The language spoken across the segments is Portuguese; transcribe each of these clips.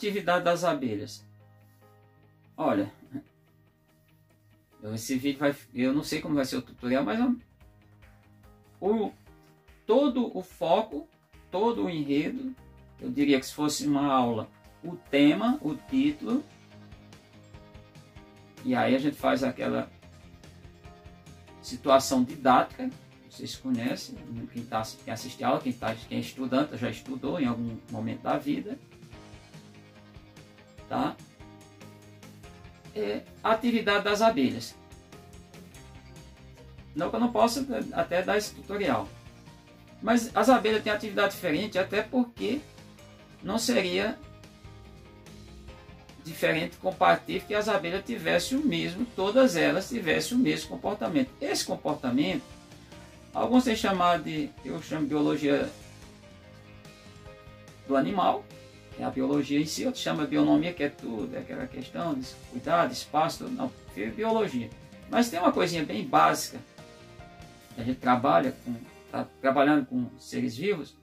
atividade das abelhas. Olha, esse vídeo vai... Eu não sei como vai ser o tutorial, mas todo o foco, todo o enredo, eu diria que se fosse uma aula, o tema, o título, e aí a gente faz aquela situação didática, vocês conhecem, quem assiste a aula, quem é estudante, já estudou em algum momento da vida, tá? A atividade das abelhas. Não que eu não possa até dar esse tutorial. Mas as abelhas têm atividade diferente, até porque não seria diferente compartilhar que as abelhas tivessem o mesmo, todas elas tivessem o mesmo comportamento. Esse comportamento, alguns têm chamado de, eu chamo de biologia do animal, é a biologia em si, outros chamam de bionomia, que é tudo, é aquela questão de cuidado, espaço, não, prefiro biologia. Mas tem uma coisinha bem básica, a gente está trabalhando com seres vivos,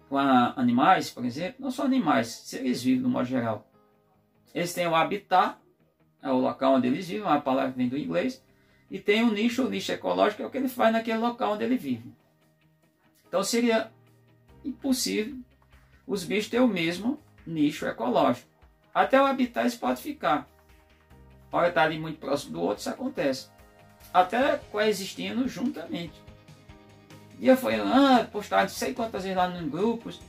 com animais, por exemplo, não só animais, seres vivos no modo geral. Eles têm o habitat, é o local onde eles vivem, a palavra vem do inglês, e tem o nicho ecológico, é o que ele faz naquele local onde ele vive. Então seria impossível os bichos terem o mesmo nicho ecológico. Até o habitat eles podem ficar. Hora está ali muito próximo do outro, isso acontece. Até coexistindo juntamente. E eu fui postar não sei quantas vezes lá nos grupos,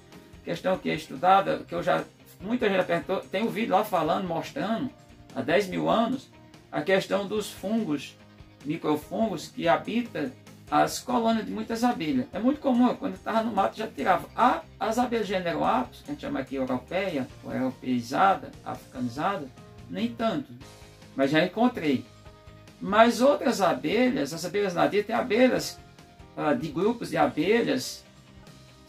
questão que é estudada, que eu já, muita gente perguntou, tem um vídeo lá falando, mostrando, há 10 mil anos, a questão dos fungos, microfungos, que habitam as colônias de muitas abelhas. É muito comum, quando estava no mato já tirava. As abelhas gênero Apis, que a gente chama aqui europeia, ou europeizada, africanizada, nem tanto, mas já encontrei. Mas outras abelhas, as abelhas nativas, tem abelhas de grupos de abelhas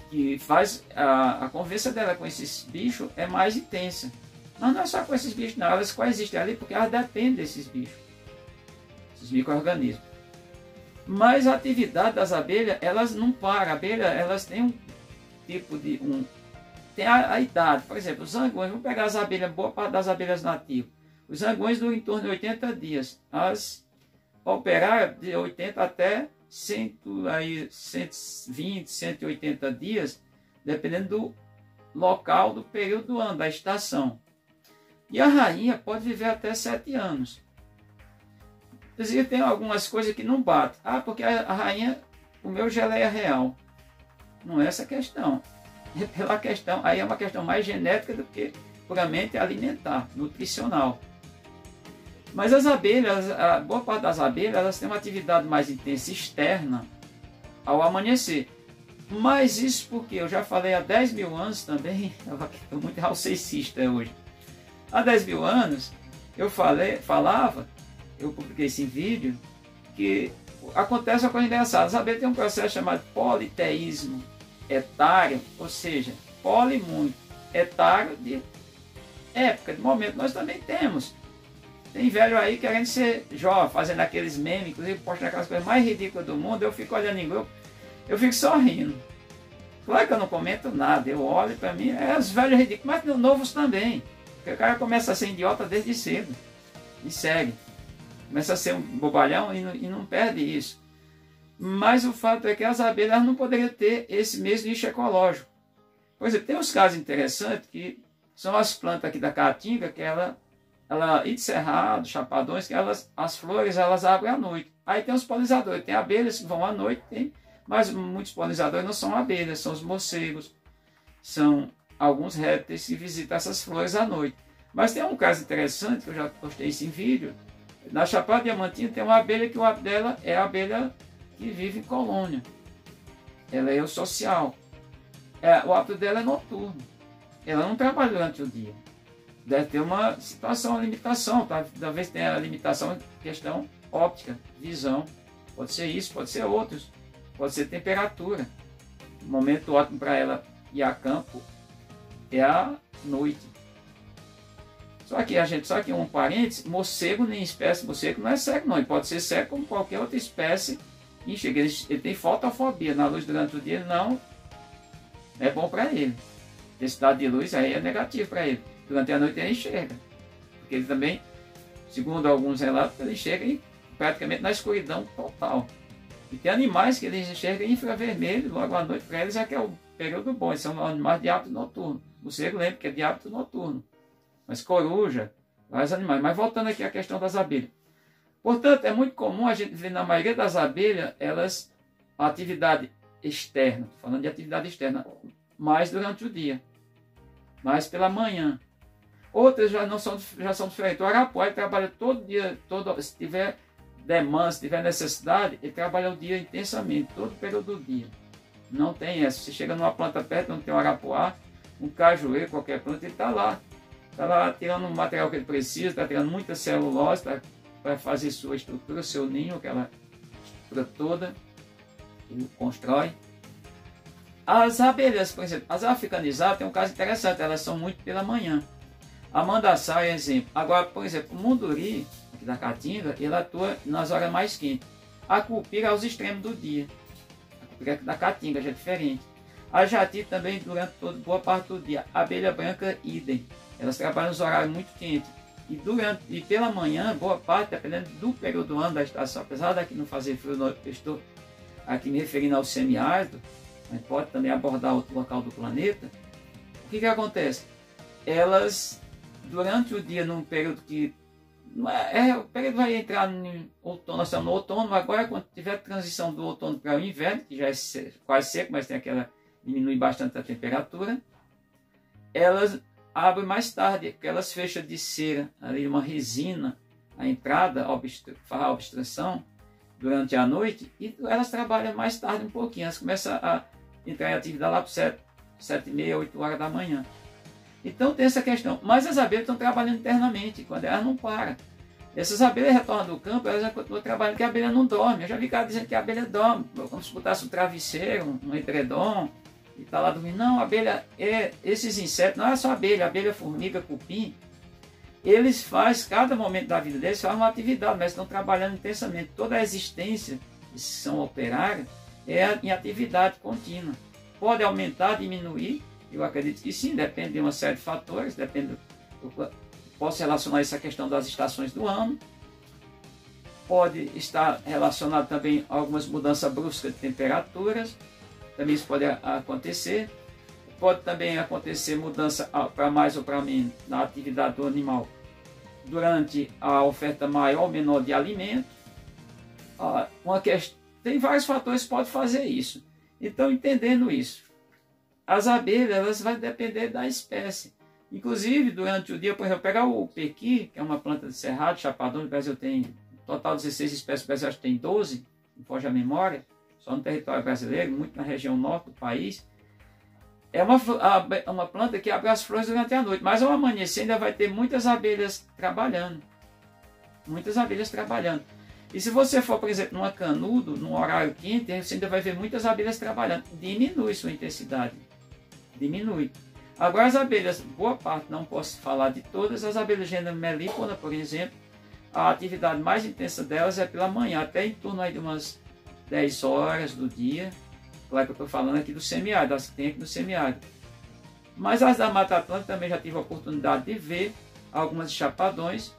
que faz a convivência dela com esses bichos é mais intensa. Mas não é só com esses bichos, não. Elas coexistem ali porque elas dependem desses bichos, esses micro-organismos. Mas a atividade das abelhas, elas não param. Abelhas, elas têm um tipo de... tem a idade. Por exemplo, os zangões, vamos pegar as abelhas, boa parte das abelhas nativas. Os zangões duram em torno de 80 dias. As operárias, de 80 até 120, 180 dias, dependendo do local, do período do ano, da estação. E a rainha pode viver até 7 anos. Inclusive tem algumas coisas que não batem. Porque a rainha comeu geleia real. Não é essa a questão. É pela questão, aí é uma questão mais genética do que puramente alimentar, nutricional. Mas as abelhas, a boa parte das abelhas, elas têm uma atividade mais intensa externa ao amanhecer. Mas isso porque eu já falei há 10 mil anos também, estou muito raucecista hoje. Há 10 mil anos eu falava, eu publiquei esse vídeo, que acontece uma coisa engraçada. As abelhas têm um processo chamado politeísmo etário, ou seja, poli muito, etário de época, de momento. Nós também temos. Tem velho aí querendo ser jovem, fazendo aqueles memes, inclusive postando aquelas coisas mais ridículas do mundo. Eu fico olhando em grupo, eu fico só rindo. Claro que eu não comento nada, eu olho, para mim, os velhos ridículos, mas novos também. Porque o cara começa a ser idiota desde cedo e segue. Começa a ser um bobalhão e não perde isso. Mas o fato é que as abelhas não poderiam ter esse mesmo nicho ecológico. Por exemplo, tem uns casos interessantes que são as plantas aqui da caatinga, que e de cerrado, chapadões, que as flores elas abrem à noite. Aí tem os polinizadores, tem abelhas que vão à noite, mas muitos polinizadores não são abelhas, são os morcegos, são alguns répteis que visitam essas flores à noite. Mas tem um caso interessante, que eu já postei isso em vídeo, na Chapada Diamantina tem uma abelha que o hábito dela é a abelha que vive em colônia. Ela é eusocial. O hábito dela é noturno. Ela não trabalha durante o dia. Deve ter uma situação, uma limitação. Talvez tenha a limitação em questão óptica, visão. Pode ser isso, pode ser outros. Pode ser temperatura. O momento ótimo para ela ir a campo é a noite. Só que um parênteses, morcego, nem espécie morcego, não é cego não. Ele pode ser cego como qualquer outra espécie. Ele tem fotofobia. Na luz durante o dia não é bom para ele. intensidade de luz aí é negativo para ele. Durante a noite ele enxerga. Porque ele também, segundo alguns relatos, ele enxerga praticamente na escuridão total. E tem animais que eles enxergam em infravermelho logo à noite. Para eles é que é o período bom. Eles são animais de hábito noturno. O morcego lembra que é de hábito noturno. Mas coruja, vários animais. Mas voltando aqui à questão das abelhas. Portanto, é muito comum a gente ver na maioria das abelhas, a atividade externa, estou falando de atividade externa, mais durante o dia, mais pela manhã. Outras já são diferentes. O arapuá ele trabalha todo dia, se tiver demanda, se tiver necessidade, ele trabalha o dia intensamente, todo o período do dia. Não tem essa. Você chega numa planta perto, onde tem um arapuá, um cajueiro, qualquer planta, ele está lá tirando o material que ele precisa, está tirando muita celulose para fazer sua estrutura, seu ninho, aquela estrutura toda, ele constrói. As abelhas, por exemplo, as africanizadas tem um caso interessante, elas são muito pela manhã. A mandaçá é exemplo. Agora, por exemplo, o munduri, aqui da caatinga, ele atua nas horas mais quentes. A cupira aos extremos do dia. A cupira da caatinga já é diferente. A jati também durante boa parte do dia. A abelha branca, idem. Elas trabalham nos horários muito quentes. E pela manhã, boa parte, dependendo do período do ano da estação, apesar daqui não fazer frio, eu estou aqui me referindo ao semiárido, mas pode também abordar outro local do planeta. O que acontece? Elas, durante o dia, num período que o período vai entrar no outono, nós estamos no outono, agora quando tiver transição do outono para o inverno, que já é quase seco, mas tem diminui bastante a temperatura, elas abrem mais tarde, porque elas fecham de cera, ali uma resina, a entrada, faz a obstrução durante a noite, e elas trabalham mais tarde um pouquinho, elas começam a entrar em atividade lá para 7h30, 8 horas da manhã. Então tem essa questão. Mas as abelhas estão trabalhando internamente, quando elas não param. Essas abelhas retornam do campo, elas já continuam trabalhando, porque a abelha não dorme. Eu já vi cara dizendo que a abelha dorme, como se botasse um travesseiro, um edredom, e está lá dormindo. Não, a abelha, esses insetos, não é só abelha, formiga, cupim, eles fazem, cada momento da vida deles, fazem uma atividade, mas estão trabalhando intensamente. Toda a existência, que são operários, é em atividade contínua. Pode aumentar, diminuir, eu acredito que sim, depende de uma série de fatores, posso relacionar isso à questão das estações do ano, pode estar relacionado também a algumas mudanças bruscas de temperaturas, também isso pode acontecer. Pode também acontecer mudança para mais ou para menos na atividade do animal durante a oferta maior ou menor de alimento. Tem vários fatores que podem fazer isso. Então, entendendo isso, as abelhas elas vão depender da espécie. Inclusive, durante o dia, por exemplo, pegar o pequi, que é uma planta de cerrado, chapadão, no Brasil tem total 16 espécies, o Brasil acho que tem 12, não foge a memória, só no território brasileiro, muito na região norte do país. É uma planta que abre as flores durante a noite, mas ao amanhecer ainda vai ter muitas abelhas trabalhando. Muitas abelhas trabalhando. E se você for, por exemplo, numa canudo, num horário quente, você ainda vai ver muitas abelhas trabalhando. Diminui sua intensidade. Diminui. Agora as abelhas, boa parte, não posso falar de todas, as abelhas gênero melípona, por exemplo, a atividade mais intensa delas é pela manhã, até em torno aí de umas 10 horas do dia. Claro que eu estou falando aqui do semiárido, as que tem aqui no semiárido. Mas as da Mata Atlântica também já tive a oportunidade de ver algumas chapadões.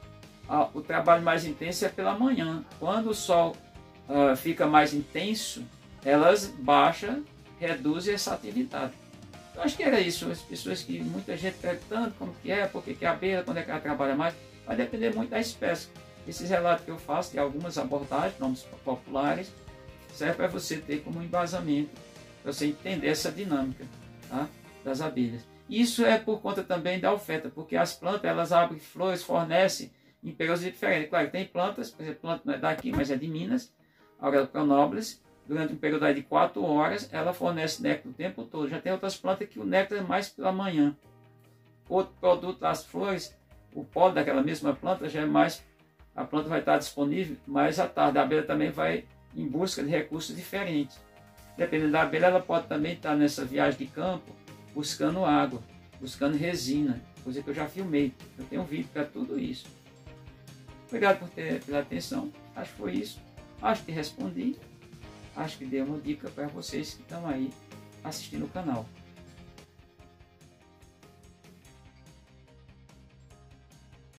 O trabalho mais intenso é pela manhã. Quando o sol fica mais intenso, elas baixam, reduzem essa atividade. Eu acho que era isso. As pessoas que muita gente perguntando como que é, por que a abelha, quando é que ela trabalha mais, vai depender muito da espécie. Esses relatos que eu faço de algumas abordagens, nomes populares, serve para você ter como embasamento, para você entender essa dinâmica, tá, das abelhas. Isso é por conta também da oferta, porque as plantas elas abrem flores, fornecem em períodos diferentes. Claro, tem plantas, por exemplo, planta não é daqui, mas é de Minas, a Aurelia Pronobis, durante um período de 4 horas, ela fornece néctar o tempo todo. Já tem outras plantas que o néctar é mais pela manhã. Outro produto das flores, o pólen daquela mesma planta já é mais, a planta vai estar disponível mais à tarde. A abelha também vai em busca de recursos diferentes. Dependendo da abelha, ela pode também estar nessa viagem de campo, buscando água, buscando resina, coisa que eu já filmei. Eu tenho um vídeo para tudo isso. Obrigado pela atenção. Acho que foi isso. Acho que respondi. Acho que dei uma dica para vocês que estão aí assistindo o canal.